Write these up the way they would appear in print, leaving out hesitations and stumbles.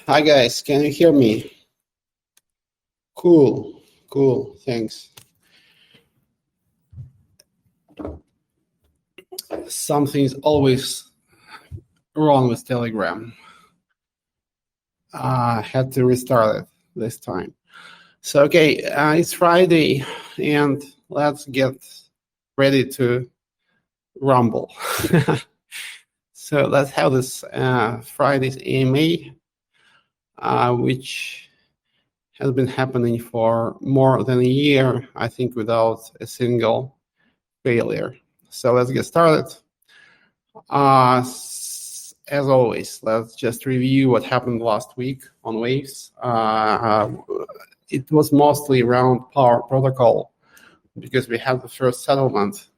Hi guys, can you hear me? Cool, thanks. Something's always wrong with Telegram. I had to restart it this time. So, okay, it's Friday and let's get ready to rumble. So let's have this Friday's AMA, which has been happening for more than a year, I think, without a single failure. So let's get started. As always, let's just review what happened last week on Waves. It was mostly around Power Protocol because we had the first settlement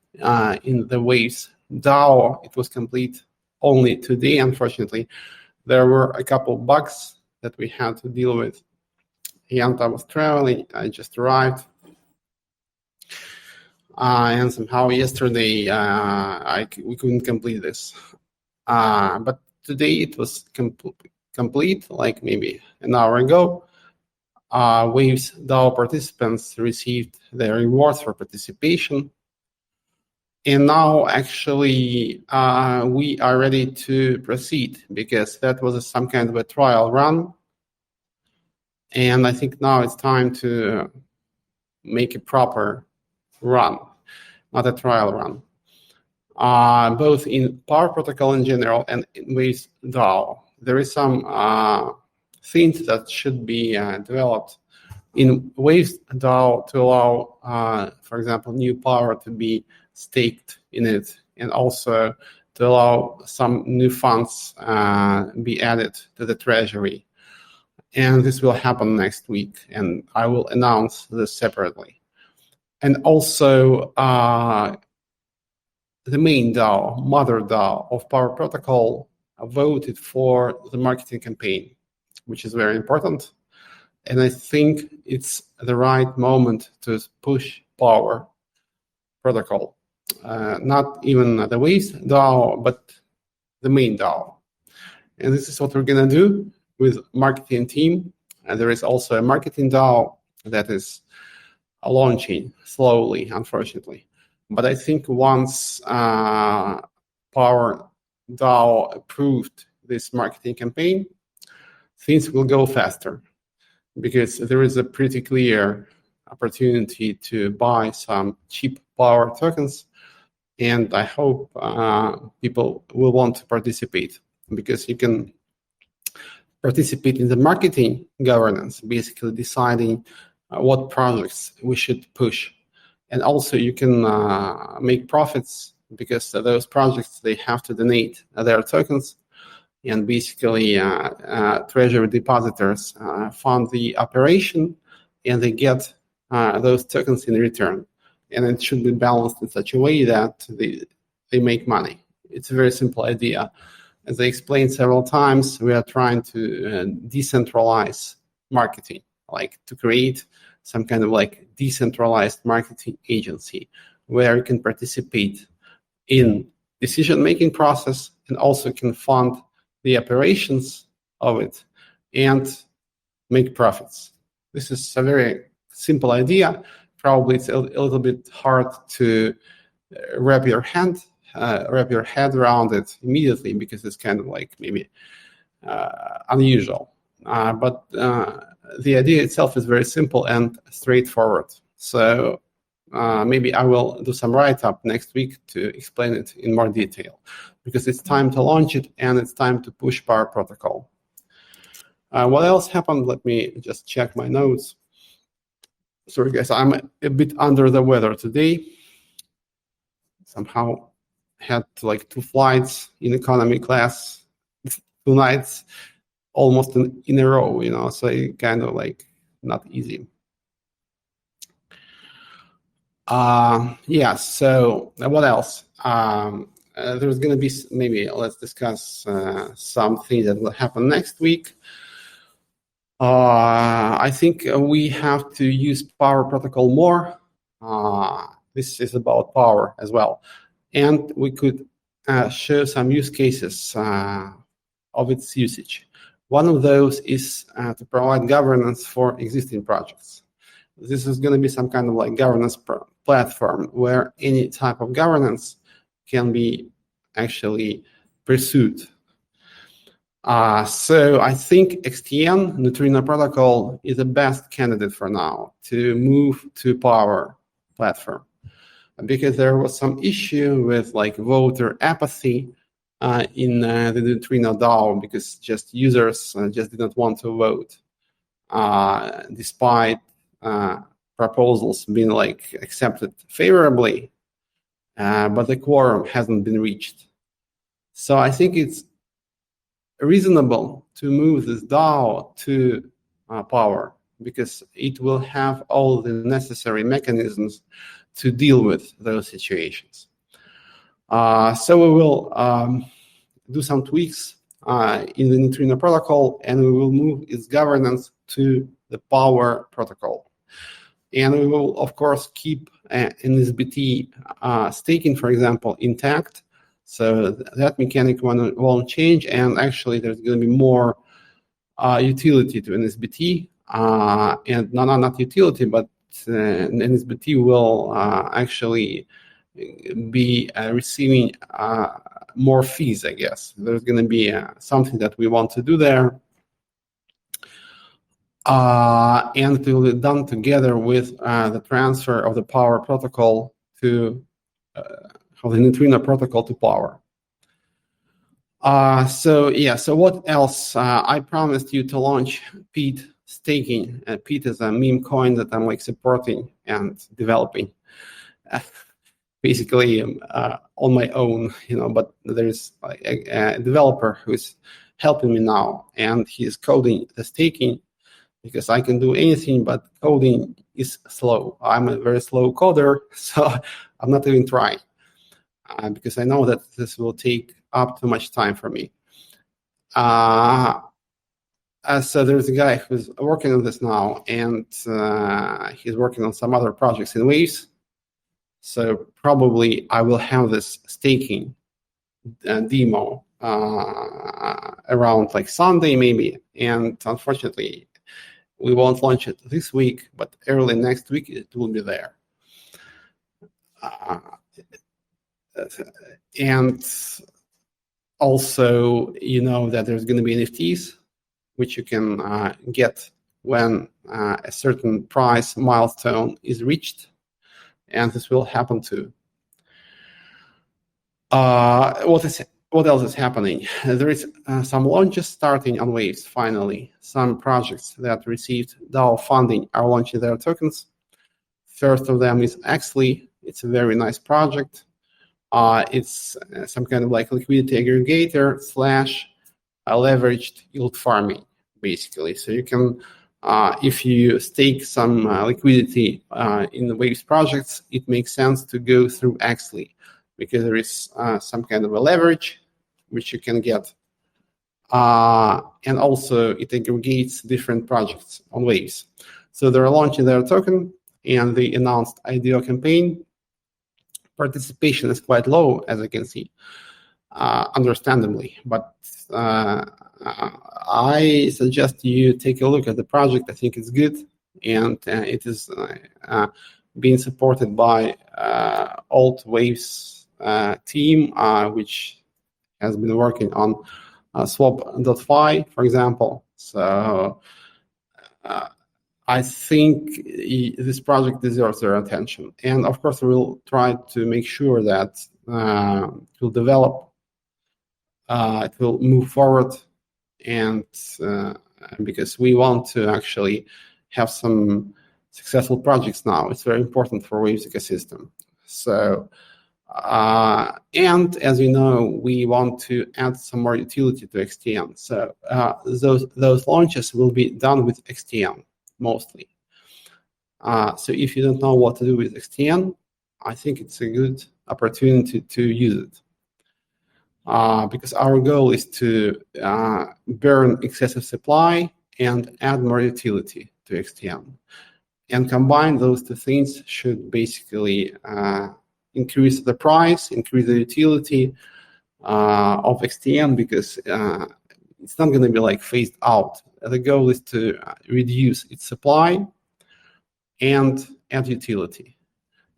in the Waves DAO. It was complete only today, unfortunately. There were a couple bugs that we had to deal with. And I was traveling, I just arrived. And somehow yesterday we couldn't complete this. But today it was complete, like maybe an hour ago. Waves DAO participants received their rewards for participation. And now actually we are ready to proceed because that was some kind of a trial run. And I think now it's time to make a proper run, not a trial run. Both in Power Protocol in general and in Waves DAO, there is some things that should be developed in Waves DAO to allow, for example, new power to be staked in it, and also to allow some new funds be added to the treasury. And this will happen next week, and I will announce this separately. And also, the main DAO, mother DAO of Power Protocol, voted for the marketing campaign, which is very important. And I think it's the right moment to push Power Protocol. Not even the Waves DAO, but the main DAO. And this is what we're going to do with marketing team. And there is also a marketing DAO that is launching slowly, unfortunately. But I think once Power DAO approved this marketing campaign, things will go faster because there is a pretty clear opportunity to buy some cheap Power tokens. And I hope people will want to participate because you can participate in the marketing governance, basically deciding what projects we should push. And also you can make profits because those projects, they have to donate their tokens, and basically treasury depositors fund the operation and they get those tokens in return. And it should be balanced in such a way that they make money. It's a very simple idea. As I explained several times, we are trying to decentralize marketing, like to create some kind of like decentralized marketing agency where you can participate in decision-making process and also can fund the operations of it and make profits. This is a very simple idea. Probably it's a little bit hard to wrap your head around it immediately because it's kind of like maybe unusual. But the idea itself is very simple and straightforward. So maybe I will do some write-up next week to explain it in more detail because it's time to launch it and it's time to push Power Protocol. What else happened? Let me just check my notes. Sorry, guys, I'm a bit under the weather today. Somehow had like 2 flights in economy class, 2 nights almost in a row, so it kind of like not easy. So what else? There's going to be, maybe let's discuss some things that will happen next week. I think we have to use Power Protocol more. This is about power as well. And we could show some use cases of its usage. One of those is to provide governance for existing projects. This is going to be some kind of like governance platform where any type of governance can be actually pursued. So I think XTN, Neutrino Protocol, is the best candidate for now to move to Power platform, because there was some issue with like voter apathy in the Neutrino DAO, because just users just did not want to vote, despite proposals being like accepted favorably, but the quorum hasn't been reached. So I think it's reasonable to move this DAO to Power, because it will have all the necessary mechanisms to deal with those situations. So we will do some tweaks in the Neutrino protocol, and we will move its governance to the Power protocol. And we will, of course, keep NSBT staking, for example, intact. So that mechanic won't change, and actually there's going to be more utility to NSBT, and not utility, but NSBT will actually be receiving more fees, I guess. There's going to be something that we want to do there, and it will be done together with the transfer of the Power protocol to of the Neutrino protocol to Power. So what else? I promised you to launch Pete staking. Pete is a meme coin that I'm like supporting and developing, basically on my own, but there's a developer who's helping me now, and he's coding the staking, because I can do anything, but coding is slow. I'm a very slow coder, so I'm not even trying. Because I know that this will take up too much time for me. So there's a guy who's working on this now, and he's working on some other projects in Waves. So probably I will have this staking demo around like Sunday maybe, and unfortunately we won't launch it this week, but early next week it will be there. And also, that there's going to be NFTs, which you can get when a certain price milestone is reached, and this will happen too. What else is happening? There is some launches starting on Waves. Finally, some projects that received DAO funding are launching their tokens. First of them is Axley. It's a very nice project. It's some kind of like liquidity aggregator / leveraged yield farming, basically. So you can, if you stake some liquidity in the Waves projects, it makes sense to go through Axley, because there is some kind of a leverage which you can get. And also it aggregates different projects on Waves. So they're launching their token, and they announced IDO campaign. Participation is quite low, as I can see, understandably. But I suggest you take a look at the project. I think it's good, and it is being supported by Alt Waves team, which has been working on swap.fi, for example. So I think this project deserves their attention. And of course, we'll try to make sure that it will develop, it will move forward, and because we want to actually have some successful projects now. It's very important for Waves ecosystem. So, and as you know, we want to add some more utility to XTN. So those launches will be done with XTN. Mostly. So if you don't know what to do with XTN, I think it's a good opportunity to use it. Because our goal is to burn excessive supply and add more utility to XTN. And combine those two things should basically increase the price, increase the utility of XTN, because it's not going to be like phased out. The goal is to reduce its supply and add utility.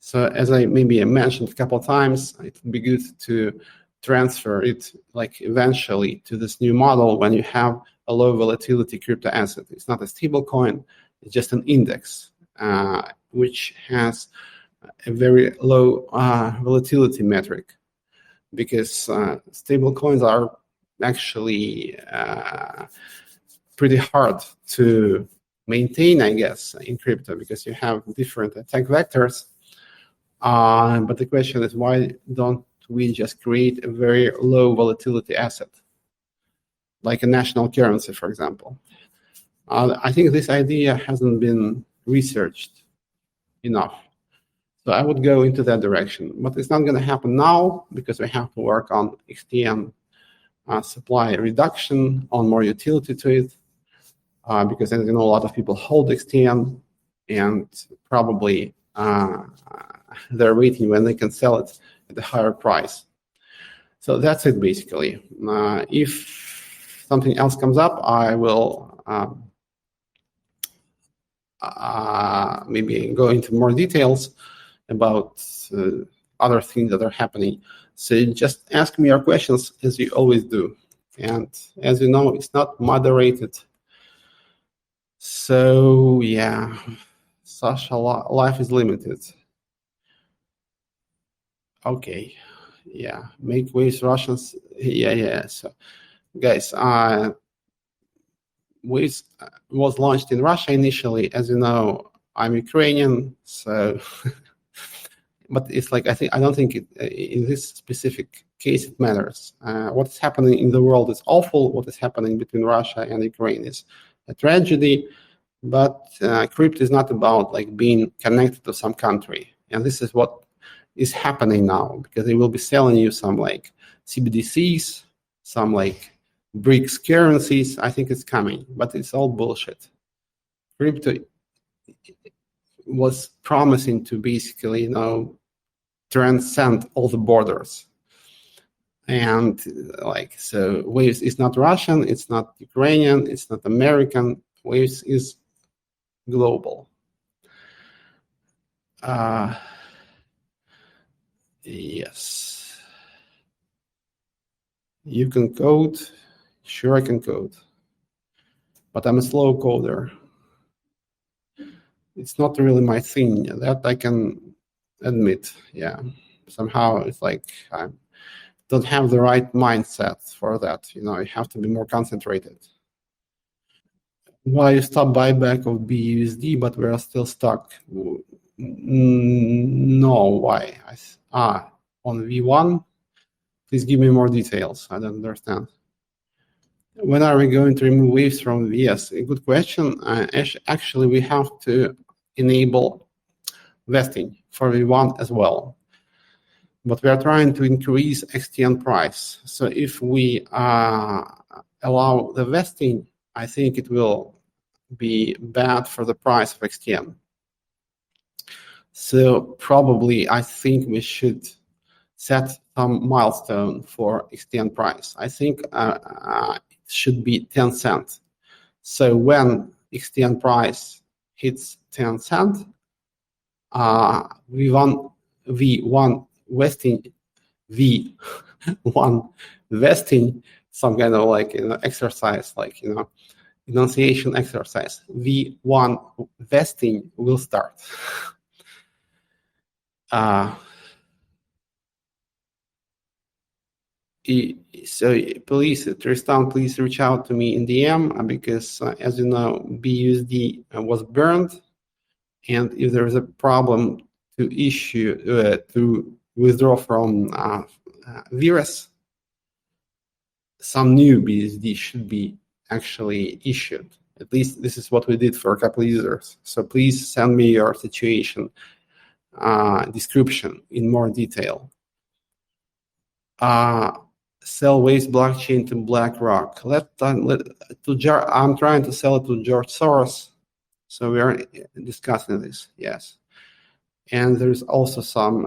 So as I maybe mentioned a couple of times, it would be good to transfer it like eventually to this new model when you have a low volatility crypto asset. It's not a stable coin, it's just an index, which has a very low volatility metric, because stable coins are actually pretty hard to maintain, I guess, in crypto, because you have different attack vectors. But the question is, why don't we just create a very low volatility asset, like a national currency, for example? I think this idea hasn't been researched enough. So I would go into that direction, but it's not going to happen now, because we have to work on XTN supply reduction, on more utility to it, because as you know, a lot of people hold XTN, and probably they're waiting when they can sell it at a higher price. So that's it, basically. If something else comes up, I will maybe go into more details about other things that are happening. So just ask me your questions, as you always do. And as you know, it's not moderated. So yeah, Sasha, life is limited. Okay, yeah, make waves Russians. Yeah. So guys, Waves was launched in Russia initially. As you know, I'm Ukrainian, so but it's like I don't think in this specific case it matters. What is happening in the world is awful. What is happening between Russia and Ukraine is a tragedy. But crypto is not about like being connected to some country, and this is what is happening now, because they will be selling you some like CBDCs, some like BRICS currencies. I think it's coming, but it's all bullshit. Crypto was promising to basically, transcend all the borders. And like, so Waves is not Russian, it's not Ukrainian, it's not American. Waves is global. Yes. You can code. Sure, I can code. But I'm a slow coder. It's not really my thing. That I can admit. Yeah. Somehow it's like I don't have the right mindset for that. You have to be more concentrated. Why you stop buyback of BUSD, but we are still stuck? No, why? On V1? Please give me more details. I don't understand. When are we going to remove waves from VS? A good question. Actually, we have to enable vesting for V1 as well. But we are trying to increase XTN price. So if we allow the vesting, I think it will be bad for the price of XTN. So probably I think we should set some milestone for XTN price. I think it should be 10 cents. So when XTN price hits 10 cents, V1 vesting, V1 vesting, some kind of like exercise, like enunciation exercise. V1 vesting will start. So please, Tristan, please reach out to me in DM, because as you know, BUSD was burned, and if there is a problem to issue to withdraw from virus, some new BUSD should be actually issued. At least this is what we did for a couple of users. So please send me your situation description in more detail. Sell Waves blockchain to BlackRock. I'm trying to sell it to George Soros, so we are discussing this. Yes, and there's also some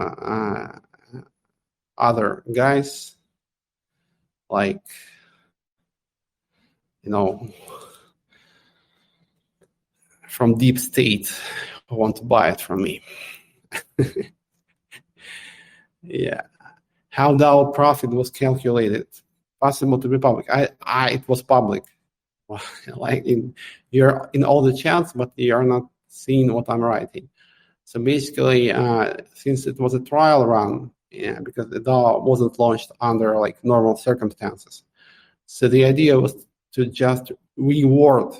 other guys like from deep state who want to buy it from me. Yeah. How DAO profit was calculated? Possible to be public? It was public. Like you're in all the chats, but you are not seeing what I'm writing. So basically, since it was a trial run, because the DAO wasn't launched under like normal circumstances, so the idea was to just reward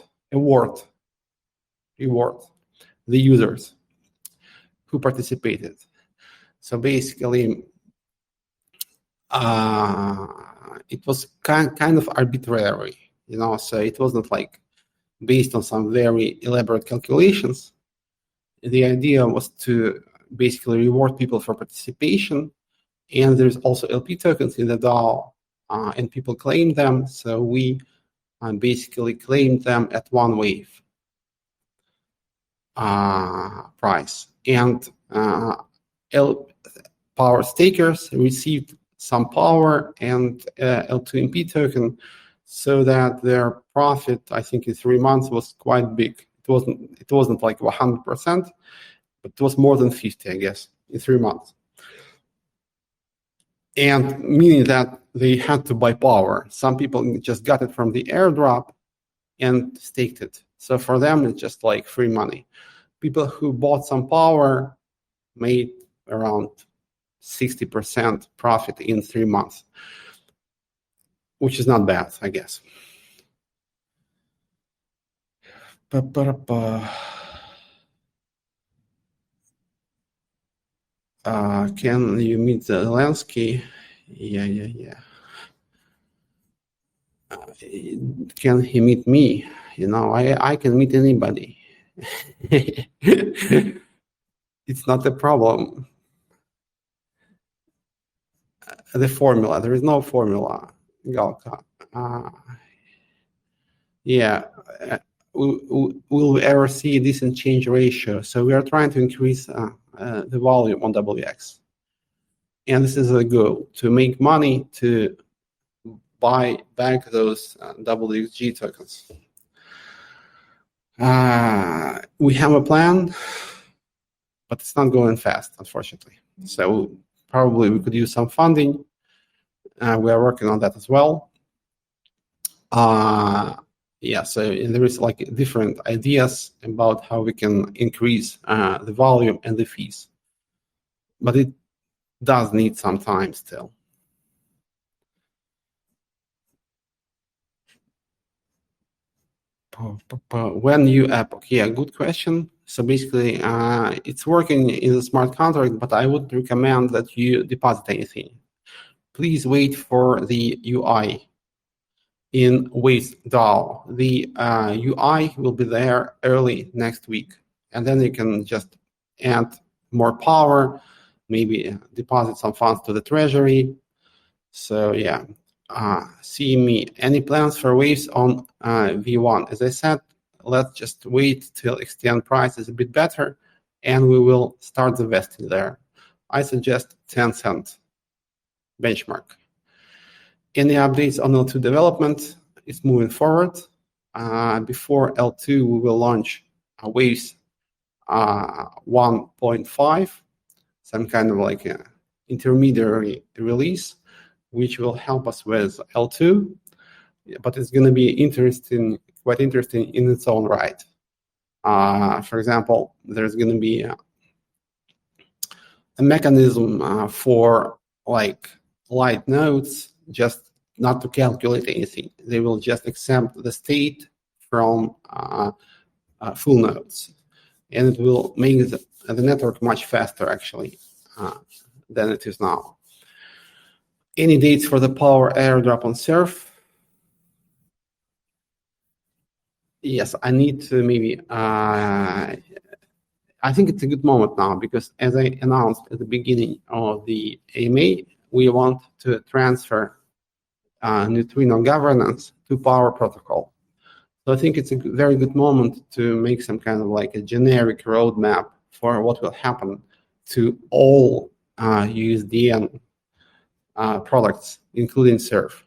the users who participated. So basically, it was kind of arbitrary, so it wasn't like based on some very elaborate calculations. The idea was to basically reward people for participation, and there's also LP tokens in the DAO, and people claim them, so we basically claimed them at one wave price, and power stakers received some power and L2MP token, so that their profit, I think, in 3 months was quite big. It wasn't like 100%, but it was more than 50, I guess, in 3 months. And meaning that they had to buy power. Some people just got it from the airdrop and staked it. So for them, it's just like free money. People who bought some power made around 60% profit in 3 months, which is not bad, I guess. Can you meet Zelensky? Yeah. Can he meet me? I can meet anybody. It's not a problem. The formula, there is no formula, Galka. Will we ever see a decent change ratio? So we are trying to increase the volume on WX. And this is a goal, to make money to buy back those WXG tokens. We have a plan, but it's not going fast, unfortunately. So probably we could use some funding. We are working on that as well. So there is like different ideas about how we can increase the volume and the fees, but it does need some time still. When new epoch? Yeah, good question. So basically, it's working in the smart contract, but I would recommend that you deposit anything. Please wait for the UI in Waves DAO. The UI will be there early next week, and then you can just add more power, maybe deposit some funds to the treasury. So yeah, see me. Any plans for Waves on V1? As I said, let's just wait till exchange price is a bit better, and we will start investing there. I suggest 10-cent benchmark. Any updates on L2 development? It's moving forward. Before L2, we will launch Waves 1.5, some kind of like an intermediary release, which will help us with L2, but it's going to be quite interesting in its own right. For example, there's going to be a mechanism for like light nodes, just not to calculate anything. They will just accept the state from full nodes, and it will make the network much faster actually than it is now. Any dates for the power airdrop on Surf? Yes, I need to maybe. I think it's a good moment now because, as I announced at the beginning of the AMA, we want to transfer neutrino governance to Power Protocol. So I think it's a very good moment to make some kind of like a generic roadmap for what will happen to all USDN products, including Surf.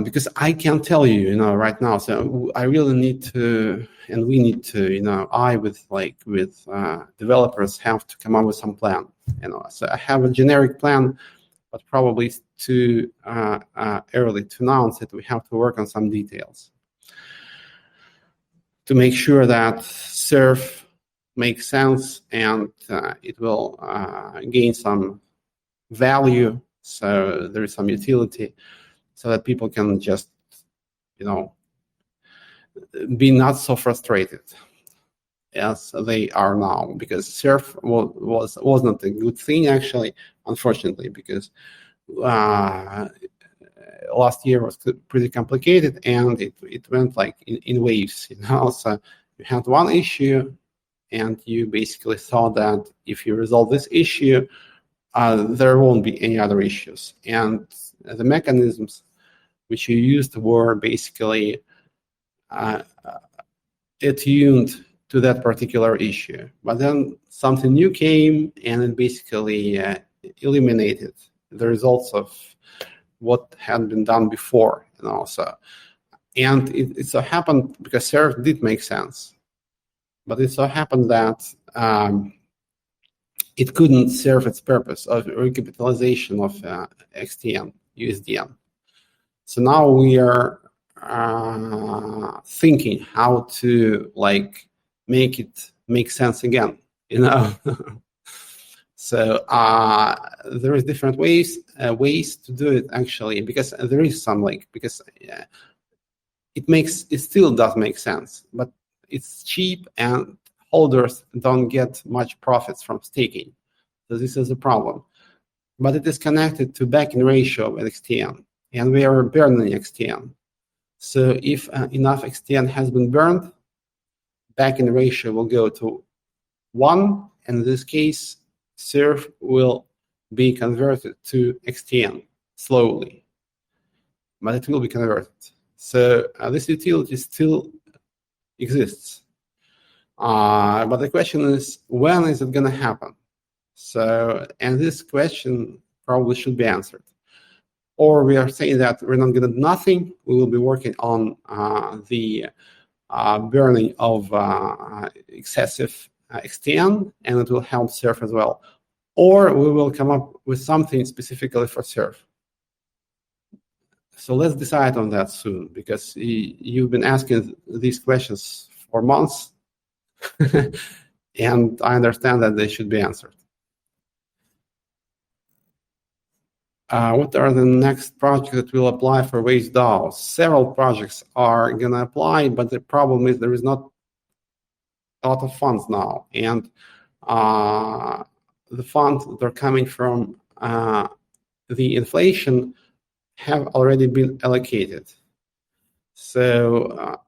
because I can't tell you, right now. So I really need to, and we need to, I with developers have to come up with some plan. So I have a generic plan, but probably it's too early to announce it. We have to work on some details to make sure that serve makes sense and it will gain some value. So there is some utility, so that people can just, be not so frustrated as they are now, because surf was not a good thing, actually, unfortunately, because last year was pretty complicated, and it went like in waves, So you had one issue, and you basically thought that if you resolve this issue, there won't be any other issues. And the mechanisms which you used were basically attuned to that particular issue. But then something new came, and it basically eliminated the results of what had been done before, So, and it so happened, because serve did make sense, but it so happened that it couldn't serve its purpose of recapitalization of XTN, USDN. So now we are thinking how to make it make sense again, So there is different ways to do it, actually, because there is some because it still does make sense, but it's cheap and holders don't get much profits from staking. So this is a problem. But it is connected to back-in ratio with XTN, and we are burning XTN. So if enough XTN has been burned, back-in ratio will go to 1, and in this case, serve will be converted to XTN slowly, but it will be converted. So this utility still exists. But the question is, when is it going to happen? So, and this question probably should be answered. Or we are saying that we're not going to do nothing. We will be working on the burning of excessive XTN, and it will help serve as well. Or we will come up with something specifically for serve. So let's decide on that soon, because you've been asking these questions for months, and I understand that they should be answered. What are the next projects that will apply for Waves DAO? Several projects are going to apply, but the problem is there is not a lot of funds now, and the funds that are coming from the inflation have already been allocated. So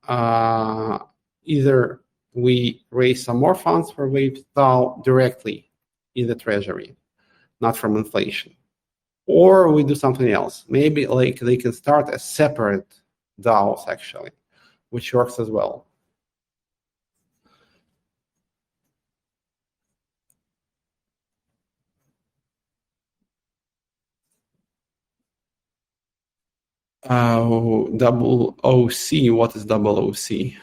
either we raise some more funds for Waves DAO directly in the treasury, not from inflation, or we do something else. Maybe they can start as separate DAOs, actually, which works as well. Double OC, what is double OC?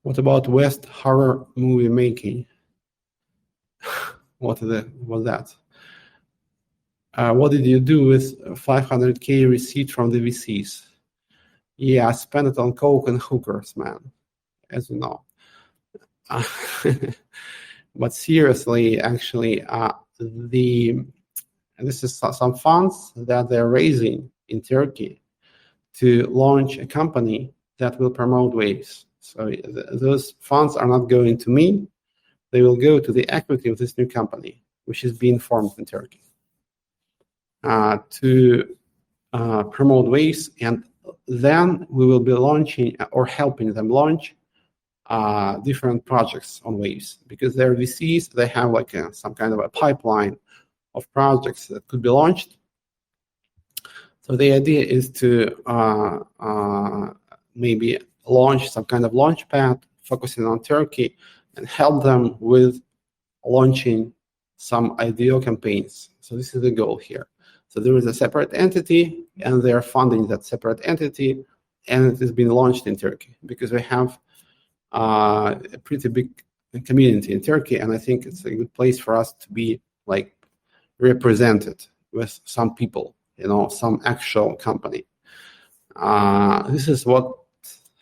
What about West horror movie making? What was that? What did you do with 500K receipt from the VCs? Yeah, I spent it on coke and hookers, man, as you know. But seriously, actually, this is some funds that they're raising in Turkey to launch a company that will promote Waves. So those funds are not going to me. They will go to the equity of this new company, which is being formed in Turkey, to promote Waves, and then we will be launching or helping them launch different projects on Waves, because they're VCs. They have some kind of a pipeline of projects that could be launched. So the idea is to maybe launch some kind of launch pad focusing on Turkey and help them with launching some IDO campaigns. So this is the goal here. So there is a separate entity, and they're funding that separate entity, and it has been launched in Turkey because we have a pretty big community in Turkey, and I think it's a good place for us to be like represented with some people, some actual company. This is what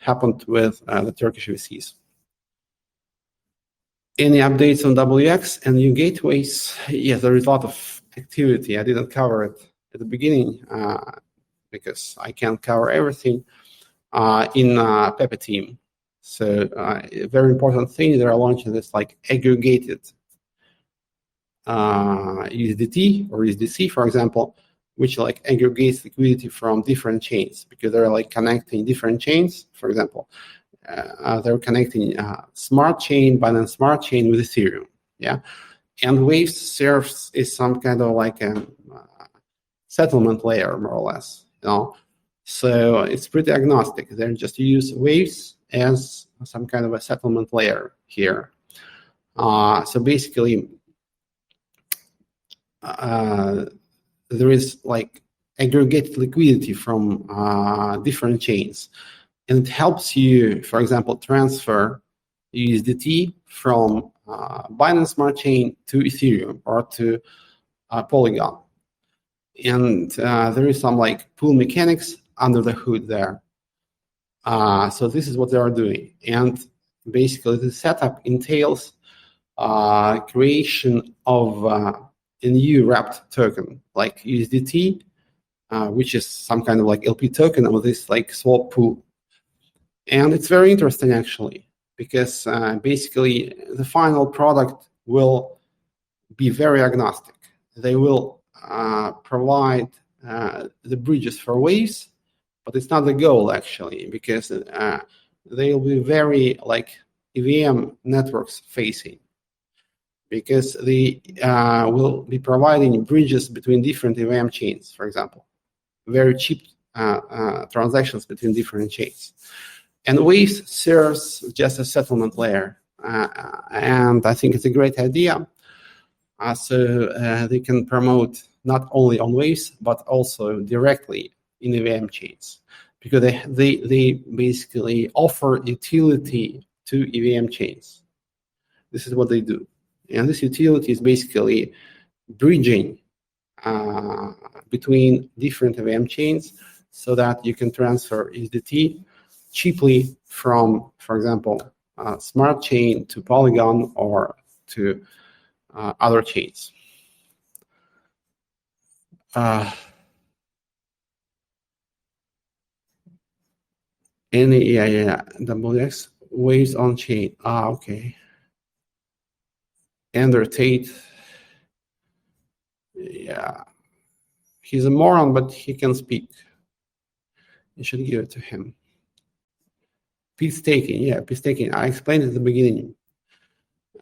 happened with the Turkish VCs. Any updates on WX and new gateways? Yes, there is a lot of activity. I didn't cover it at the beginning because I can't cover everything in Pepe team. So a very important thing, they're launching this like aggregated USDT or USDC, for example, which like aggregates liquidity from different chains because they're like connecting different chains. For example, they're connecting Smart Chain, Binance Smart Chain with Ethereum, yeah. And Waves serves is some kind of like a settlement layer, more or less, So it's pretty agnostic. They just use Waves as some kind of a settlement layer here. So basically, there is like aggregated liquidity from different chains. And it helps you, for example, transfer USDT from Binance Smart Chain to Ethereum or to Polygon. And there is some like pool mechanics under the hood there. So this is what they are doing. And basically the setup entails creation of a new wrapped token like USDT, which is some kind of like LP token of this like swap pool. And it's very interesting, actually, because basically the final product will be very agnostic. They will provide the bridges for Waves, but it's not the goal, actually, because they'll be very like EVM networks facing, because they will be providing bridges between different EVM chains, for example, very cheap transactions between different chains. And Waves serves just a settlement layer, and I think it's a great idea. So they can promote not only on Waves, but also directly in EVM chains, because they basically offer utility to EVM chains. This is what they do. And this utility is basically bridging between different EVM chains so that you can transfer USDT cheaply from, for example, Smart Chain to Polygon or to other chains. WX Waves on chain. Okay. Andrew Tate. Yeah. He's a moron, but he can speak. You should give it to him. Piece taking. I explained it at the beginning.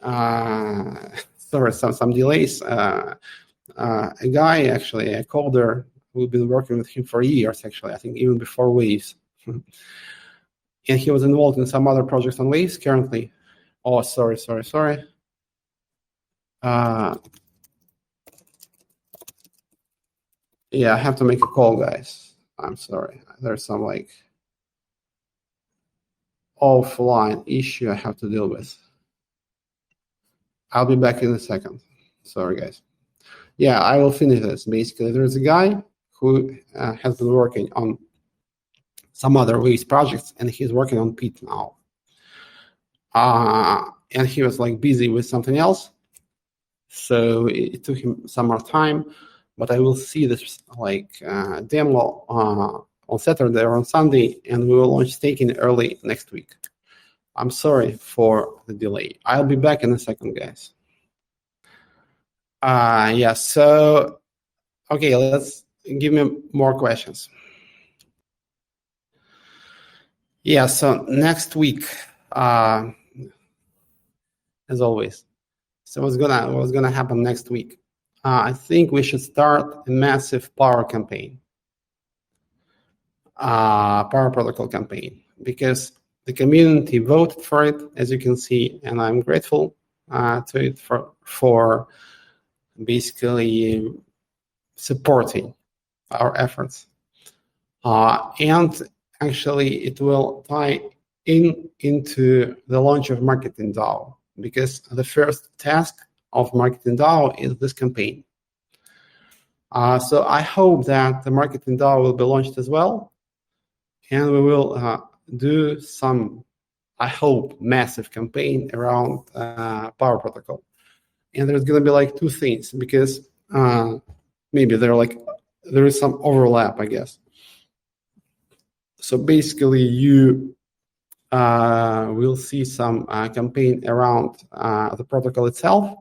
Sorry, some delays. A guy, actually, a coder, we've been working with him for years, actually, I think even before Waves. And he was involved in some other projects on Waves currently. Oh, sorry. Yeah, I have to make a call, guys. I'm sorry. There's some like offline issue I have to deal with. I'll be back in a second. Sorry, guys. Yeah, I will finish this. Basically, there's a guy who has been working on some other Waves projects, and he's working on Pete now. And he was like busy with something else, so it took him some more time. But I will see this like demo on Saturday or on Sunday, and we will launch staking early next week. I'm sorry for the delay. I'll be back in a second, guys. Yeah, so, okay, let's give me more questions. Yeah, so next week, as always. So what's gonna happen next week? I think we should start a massive power campaign, power protocol campaign, because the community voted for it, as you can see, and I'm grateful to it for for basically supporting our efforts. And actually, it will tie into the launch of Marketing DAO, because the first task of Marketing DAO is this campaign. So I hope that the Marketing DAO will be launched as well, and we will do some, I hope, massive campaign around Power Protocol. And there's going to be like two things, because maybe there is some overlap, I guess. So basically, you will see some campaign around the protocol itself,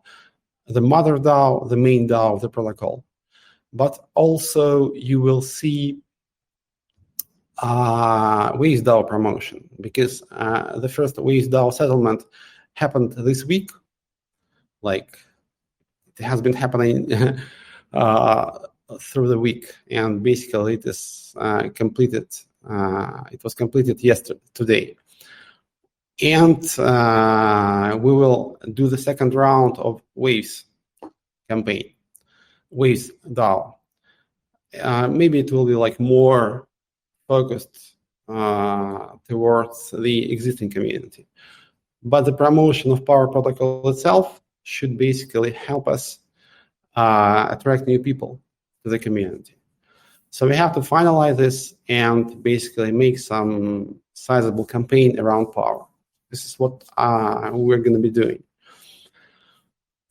the mother DAO, the main DAO of the protocol. But also you will see Waze DAO promotion, because the first Waze DAO settlement happened this week. Like, it has been happening through the week, and basically it is completed. It was completed today. And we will do the second round of Waves campaign, Waves DAO. Maybe it will be like more focused towards the existing community. But the promotion of Power Protocol itself should basically help us attract new people to the community. So we have to finalize this and basically make some sizable campaign around Power. This is what we're going to be doing.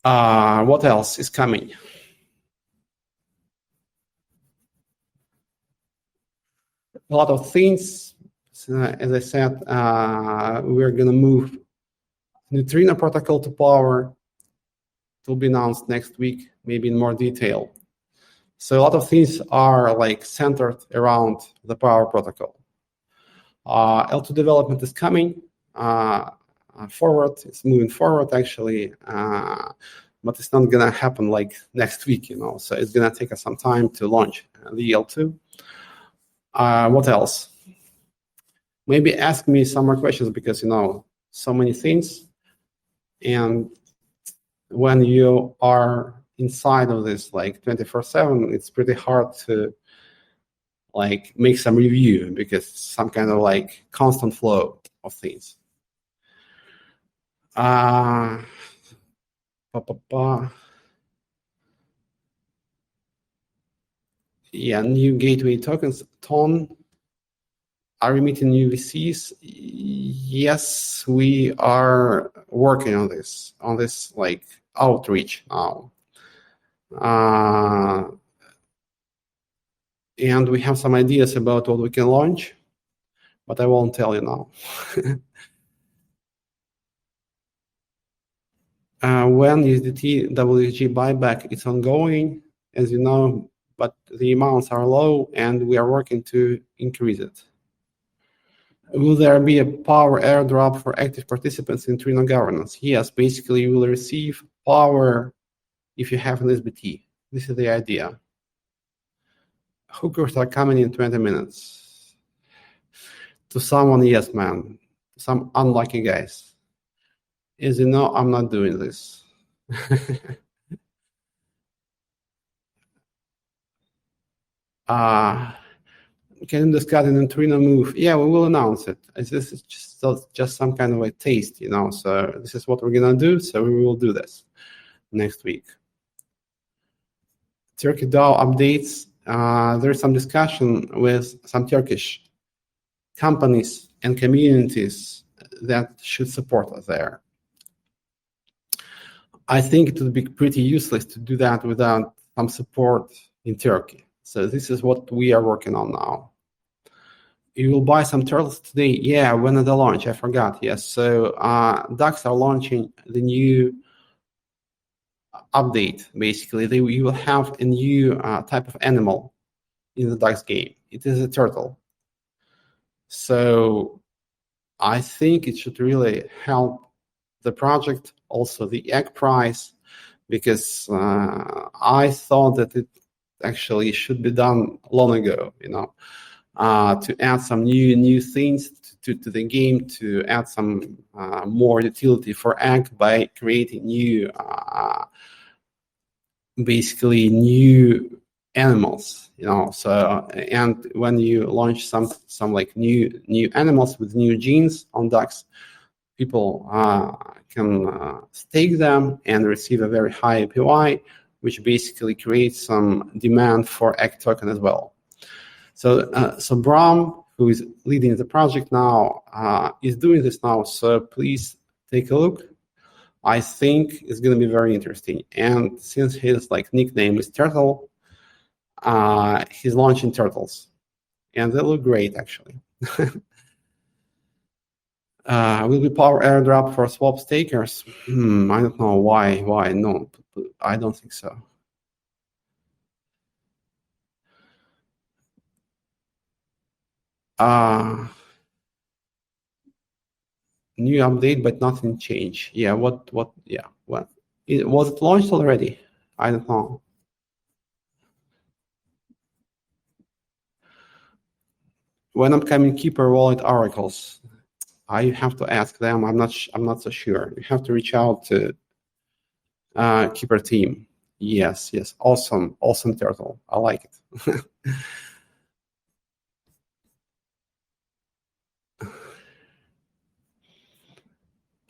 What else is coming? A lot of things. As I said, we're going to move Neutrino protocol to Power. It will be announced next week, maybe in more detail. So a lot of things are like centered around the Power protocol. L2 development is coming forward. It's moving forward, actually, but it's not going to happen like next week, So it's going to take us some time to launch the L2. What else? Maybe ask me some more questions, because, so many things. And when you are inside of this like 24/7, it's pretty hard to like make some review, because it's some kind of like constant flow of things. Yeah, new gateway tokens. Ton, are we meeting new VCs? Yes, we are working on this like outreach now. And we have some ideas about what we can launch, but I won't tell you now. When USDT WSG buyback, it's ongoing, as you know, but the amounts are low and we are working to increase it. Will there be a Power airdrop for active participants in Trino governance? Yes, basically you will receive Power if you have an SBT. This is the idea. Hookers are coming in 20 minutes. To someone, yes, man. Some unlucky guys. As you know, I'm not doing this. Can you discuss an Trino move? Yeah, we will announce it. This is just some kind of a taste, So this is what we're gonna do. So we will do this next week. Turkey DAO updates. There's some discussion with some Turkish companies and communities that should support us there. I think it would be pretty useless to do that without some support in Turkey. So this is what we are working on now. You will buy some turtles today? Yeah, when at the launch? I forgot. Yes. So DAX are launching the new update. Basically, you will have a new type of animal in the DAX game. It is a turtle. So I think it should really help the project, also the egg price, because I thought that it actually should be done long ago, to add some new things to the game, to add some more utility for Egg by creating basically new animals, So and when you launch some like new animals with new genes on ducks, people can stake them and receive a very high APY, which basically creates some demand for Egg token as well. So Bram, who is leading the project now, is doing this now. So please take a look. I think it's going to be very interesting. And since his nickname is Turtle, he's launching turtles, and they look great actually. Will be power airdrop for swap stakers? I don't know why. No, I don't think so. New update, but nothing changed. Yeah, what? Yeah, what? Was it launched already? I don't know. When upcoming Keeper wallet oracles? I have to ask them. I'm not so sure. You have to reach out to Keeper team. Yes. Awesome turtle. I like it.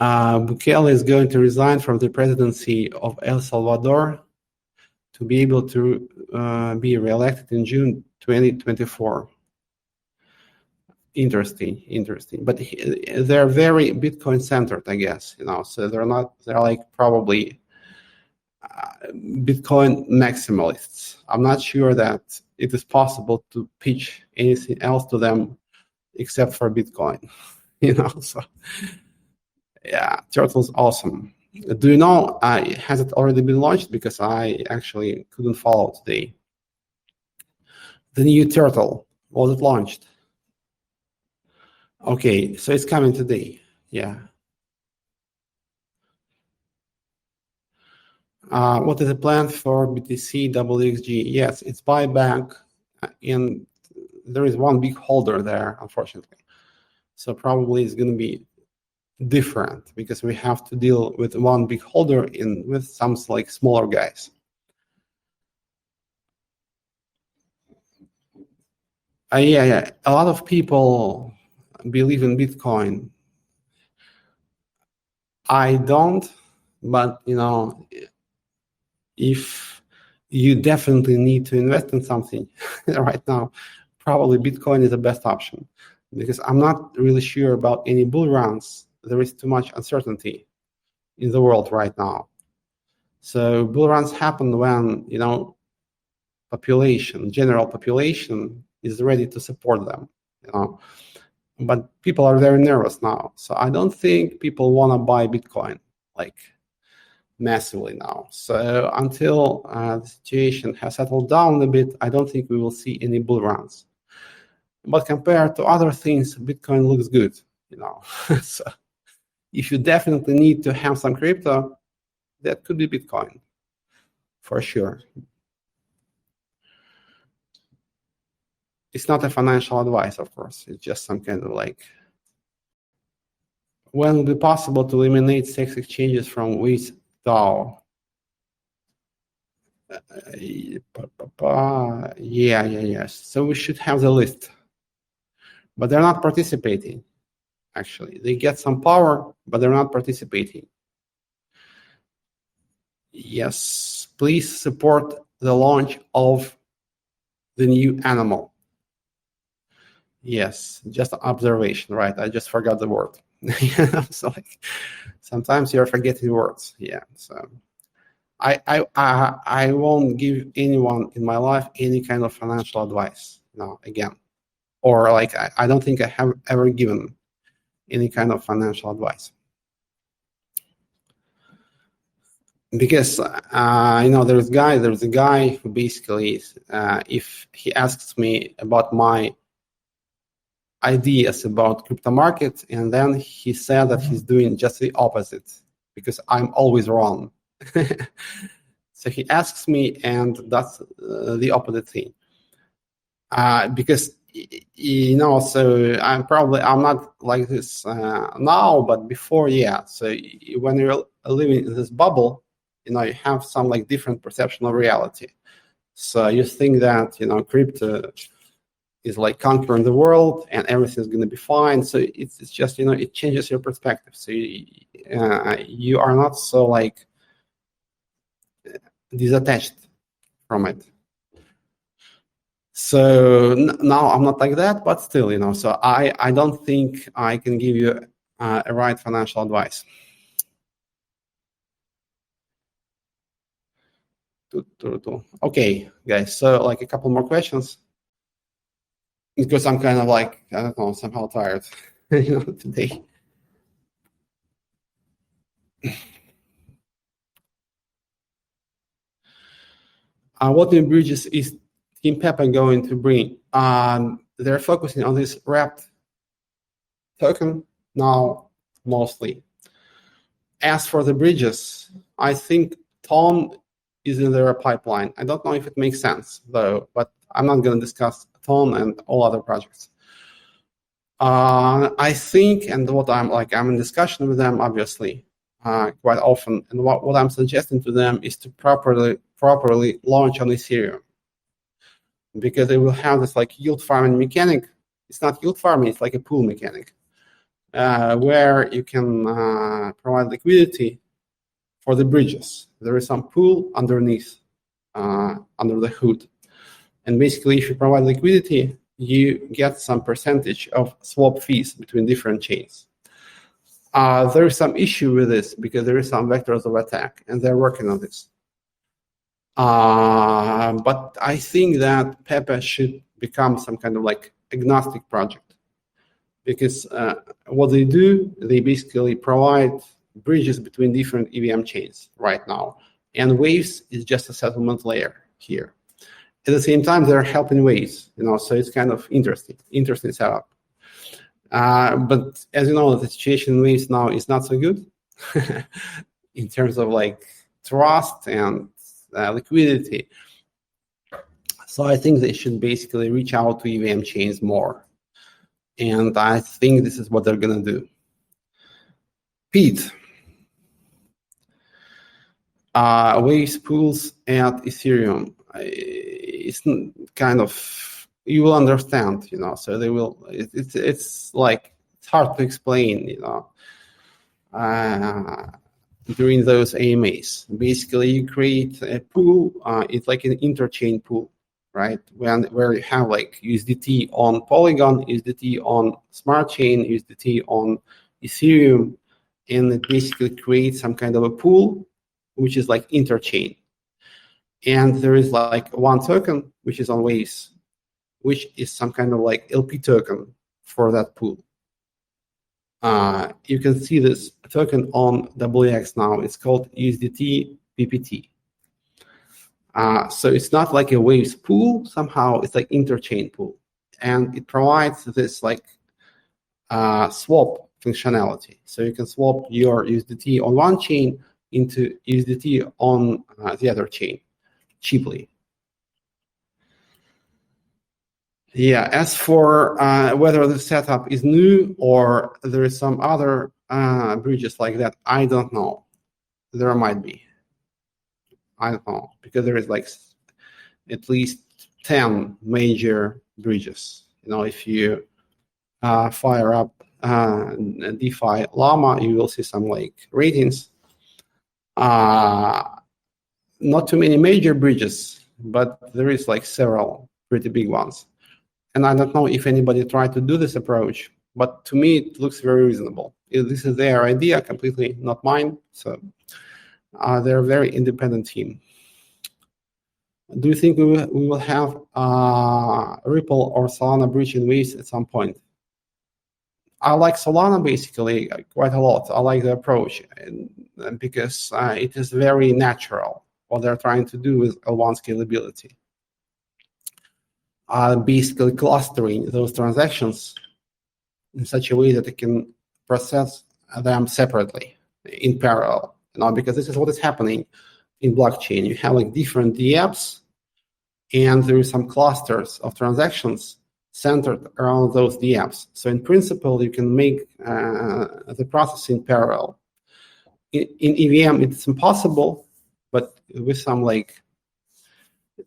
Bukele is going to resign from the presidency of El Salvador to be able to be reelected in June 2024. Interesting. But they're very Bitcoin centered, I guess. So they're like probably Bitcoin maximalists. I'm not sure that it is possible to pitch anything else to them except for Bitcoin. So. Yeah, Turtle's awesome. Do you know, has it already been launched? Because I actually couldn't follow today. The new Turtle, was it launched? Okay, so it's coming today. Yeah. What is the plan for BTC WXG? Yes, it's buyback, and there is one big holder there, unfortunately. So probably it's going to be different because we have to deal with one big holder with some like smaller guys. Yeah. A lot of people believe in Bitcoin. I don't, but if you definitely need to invest in something right now, probably Bitcoin is the best option, because I'm not really sure about any bull runs. There is too much uncertainty in the world right now. So bull runs happen when general population is ready to support them. But people are very nervous now, so I don't think people want to buy Bitcoin like massively now. So until the situation has settled down a bit, I don't think we will see any bull runs. But compared to other things, Bitcoin looks good, So if you definitely need to have some crypto, that could be Bitcoin, for sure. It's not a financial advice, of course. It's just some kind of when will it be possible to eliminate sex exchanges from Wheat DAO? Yeah. So we should have the list. But they're not participating, actually. They get some power, but they're not participating. Yes, please support the launch of the new animal. Yes, just an observation, right? I just forgot the word. So sometimes you're forgetting words. Yeah. So I won't give anyone in my life any kind of financial advice. Again, or I don't think I have ever given any kind of financial advice, because there's a guy who basically if he asks me about my ideas about crypto markets, and then he said that he's doing just the opposite because I'm always wrong. So he asks me, and that's the opposite thing. Because So I'm not like this now, but before, yeah. So when you're living in this bubble, you have some like different perception of reality. So you think that crypto is like conquering the world and everything's going to be fine. So it's just it changes your perspective. So you are not so like detached from it. So now I'm not like that, but still, so I don't think I can give you a right financial advice. Okay, guys, so like a couple more questions, because I'm kind of like, I don't know, somehow tired today. What new bridges is Team Pepper going to bring? They're focusing on this wrapped token now mostly. As for the bridges, I think Tom is in their pipeline. I don't know if it makes sense though, but I'm not going to discuss Tom and all other projects. I think, and what I'm in discussion with them, obviously, quite often, and what I'm suggesting to them is to properly launch on Ethereum, because they will have this like yield farming mechanic. It's not yield farming; it's like a pool mechanic, where you can provide liquidity for the bridges. There is some pool underneath, under the hood, and basically, if you provide liquidity, you get some percentage of swap fees between different chains. There is some issue with this because there is some vectors of attack, and they're working on this. But I think that Pepe should become some kind of like agnostic project, because what they do, they basically provide bridges between different EVM chains right now, and Waves is just a settlement layer here. At the same time, they're helping Waves, so it's kind of interesting setup. But as you know, the situation in Waves now is not so good in terms of like trust and liquidity. So I think they should basically reach out to EVM chains more. And I think this is what they're going to do. Pete. Waves pools at Ethereum. It's kind of, you will understand, so they will, it's like, it's hard to explain, during those AMAs. Basically, you create a pool, it's like an interchain pool, right? Where you have like USDT on Polygon, USDT on Smart Chain, USDT on Ethereum, and it basically creates some kind of a pool, which is like interchain. And there is like one token, which is on Waves, which is some kind of like LP token for that pool. You can see this token on WX now. It's called USDT PPT. So it's not like a Waves pool. Somehow it's like interchain pool. And it provides this like swap functionality. So you can swap your USDT on one chain into USDT on the other chain cheaply. Yeah, as for whether the setup is new or there is some other bridges like that, I don't know. There might be. I don't know, because there is like at least 10 major bridges. If you fire up DeFi Llama, you will see some like ratings. Not too many major bridges, but there is like several pretty big ones. And I don't know if anybody tried to do this approach, but to me, it looks very reasonable. This is their idea, completely not mine. So they're a very independent team. Do you think we will have Ripple or Solana bridge in Waves at some point? I like Solana basically quite a lot. I like the approach, and because it is very natural what they're trying to do with L1 scalability. Basically clustering those transactions in such a way that it can process them separately in parallel. Because this is what is happening in blockchain. You have like different dApps, and there is some clusters of transactions centered around those DApps. So in principle, you can make the process in parallel. In EVM, it's impossible, but with some like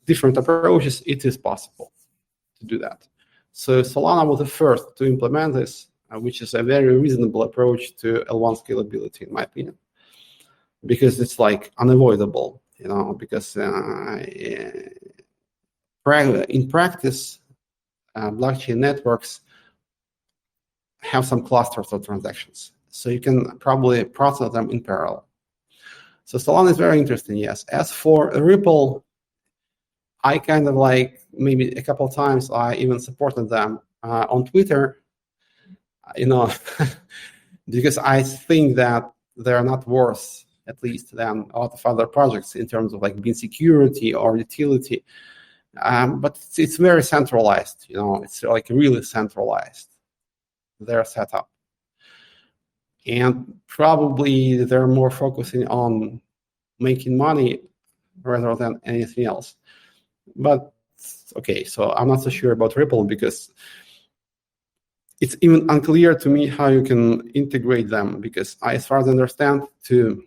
different approaches, it is possible to do that. So Solana was the first to implement this, which is a very reasonable approach to L1 scalability, in my opinion, because it's like unavoidable, because in practice, blockchain networks have some clusters of transactions. So you can probably process them in parallel. So Solana is very interesting, yes. As for Ripple, I kind of like, maybe a couple of times I even supported them on Twitter, because I think that they're not worse, at least, than a lot of other projects in terms of like being security or utility. But it's very centralized, it's like really centralized, their setup. And probably they're more focusing on making money rather than anything else. But okay, so I'm not so sure about Ripple because it's even unclear to me how you can integrate them, because as far as I understand, to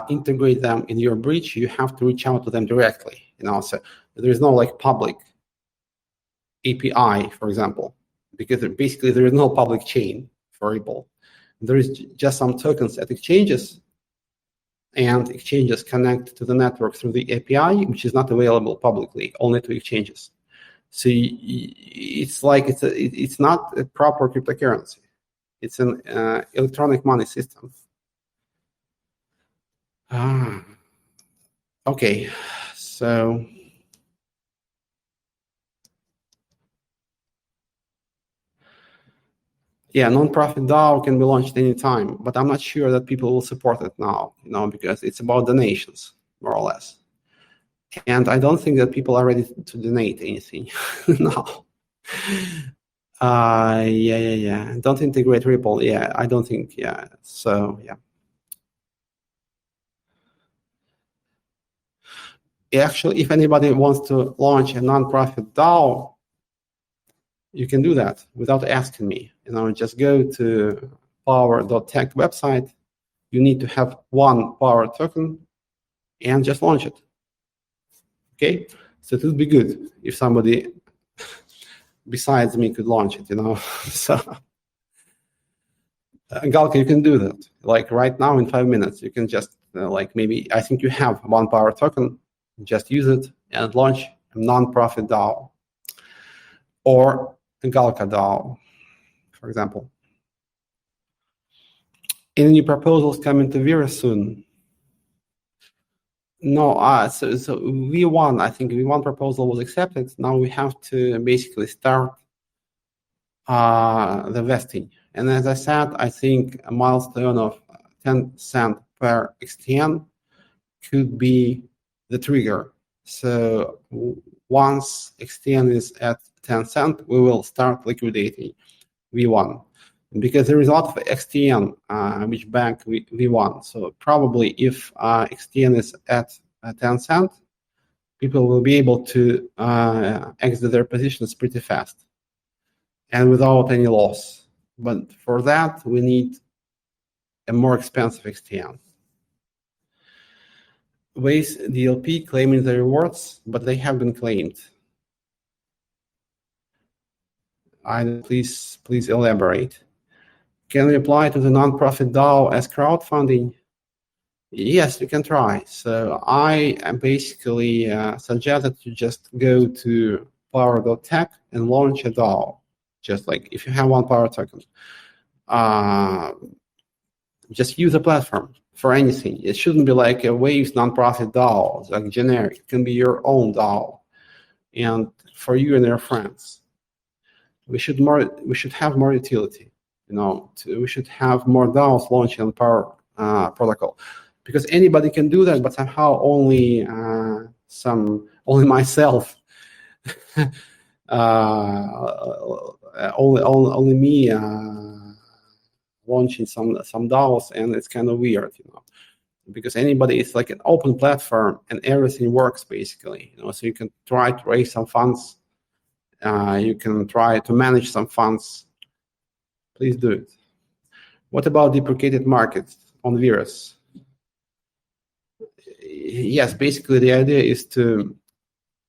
integrate them in your bridge, you have to reach out to them directly. So there is no like public API, for example, because basically there is no public chain for Ripple. There is just some tokens at exchanges, and exchanges connect to the network through the API, which is not available publicly, only to exchanges. So it's like it's not a proper cryptocurrency. It's an electronic money system. Okay, so yeah, non-profit DAO can be launched anytime, but I'm not sure that people will support it now, because it's about donations, more or less. And I don't think that people are ready to donate anything now. Yeah. Don't integrate Ripple. Yeah, I don't think. Yeah. So yeah. Actually, if anybody wants to launch a non-profit DAO, you can do that without asking me. Just go to power.tech website. You need to have one Power token and just launch it. Okay, so it would be good if somebody besides me could launch it. So Galka, you can do that. Like right now in 5 minutes, you can just maybe I think you have one Power token. Just use it and launch a non-profit DAO or a Galka DAO, for example. Any new proposals coming to Vera soon? No, so V1, I think V1 proposal was accepted. Now we have to basically start the vesting. And as I said, I think a milestone of 10 cents per XTN could be the trigger. So once XTN is at 10 cents, we will start liquidating V1. Because there is a lot of XTN which bank V1. So probably if XTN is at 10 cents, people will be able to exit their positions pretty fast and without any loss. But for that, we need a more expensive XTN. Waze DLP claiming the rewards, but they have been claimed. Please elaborate. Can we apply to the nonprofit DAO as crowdfunding? Yes, we can try. So I basically suggest that you just go to power.tech and launch a DAO. Just like if you have one Power token, just use a platform for anything. It shouldn't be like a Waves nonprofit DAO, it's like generic. It can be your own DAO, and for you and your friends. We should have more utility. We should have more DAOs launching on Power protocol, because anybody can do that, but somehow only myself, only me launching some DAOs, and it's kind of weird, because anybody is like an open platform and everything works basically. So you can try to raise some funds, you can try to manage some funds. Please do it. What about deprecated markets on virus? Yes, basically the idea is to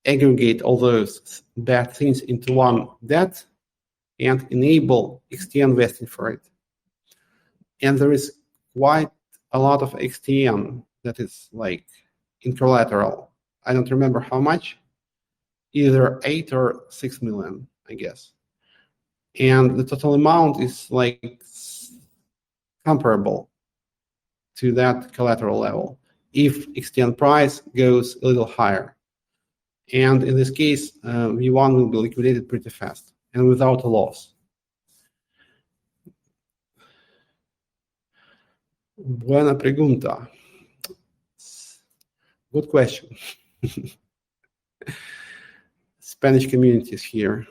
aggregate all those bad things into one debt and enable XTN vesting for it. And there is quite a lot of XTN that is like in collateral. I don't remember how much, either 8 or 6 million, I guess. And the total amount is like comparable to that collateral level if XTN price goes a little higher. And in this case, V1 will be liquidated pretty fast and without a loss. Buena pregunta. Good question. Spanish community is here.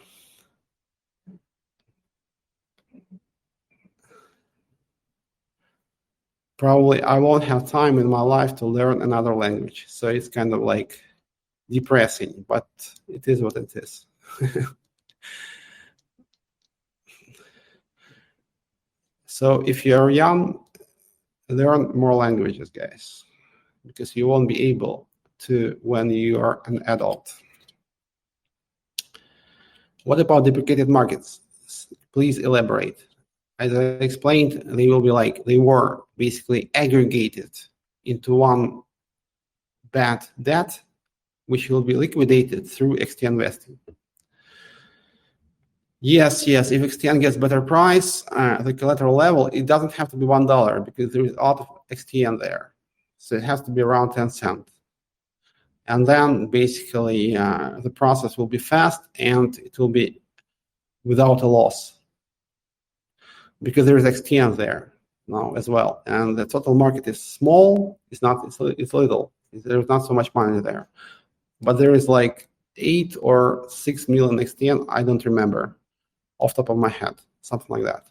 Probably I won't have time in my life to learn another language. So it's kind of like depressing, but it is what it is. So if you're young, learn more languages, guys, because you won't be able to when you are an adult. What about deprecated markets? Please elaborate. As I explained, they were basically aggregated into one bad debt, which will be liquidated through XTN vesting. Yes, if XTN gets better price, the collateral level, it doesn't have to be $1 because there is a lot of XTN there. So it has to be around 10 cents. And then basically the process will be fast and it will be without a loss because there is XTN there now as well. And the total market is small, it's little. There's not so much money there. But there is like 8 or 6 million XTN, I don't remember off the top of my head, something like that.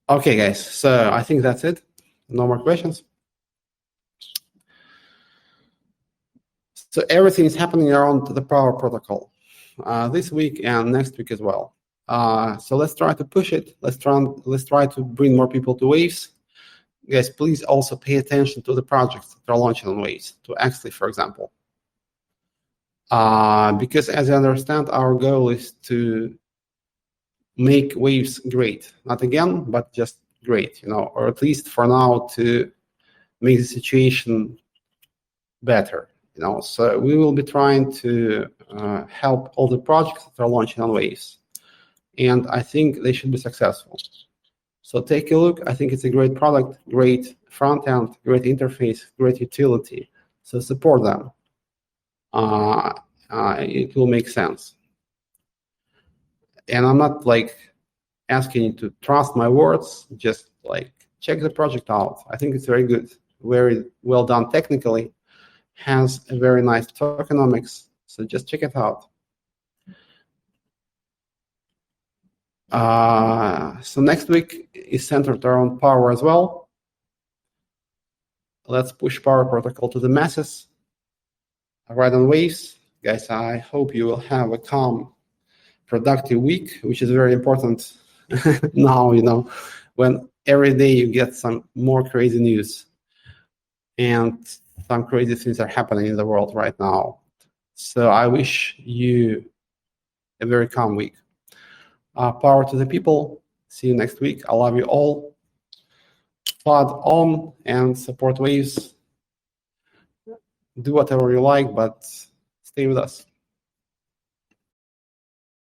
Okay, guys, so I think that's it. No more questions. So everything is happening around the Power Protocol this week and next week as well. So let's try to push it. Let's try to bring more people to Waves. Guys, please also pay attention to the projects that are launching on Waves, to Axley, for example. Because as I understand, our goal is to make Waves great. Not again, but just great, or at least for now to make the situation better. So we will be trying to help all the projects that are launching on Waves. And I think they should be successful. So take a look. I think it's a great product, great front end, great interface, great utility. So support them. It will make sense. And I'm not asking you to trust my words, just check the project out. I think it's very good, very well done technically, has a very nice tokenomics. So just check it out. So next week is centered around power as well. Let's push Power Protocol to the masses. Ride on Waves. Guys, I hope you will have a calm, productive week, which is very important now, when every day you get some more crazy news and some crazy things are happening in the world right now. So I wish you a very calm week. Power to the people. See you next week. I love you all. FUD on and support Waves. Do whatever you like, but stay with us.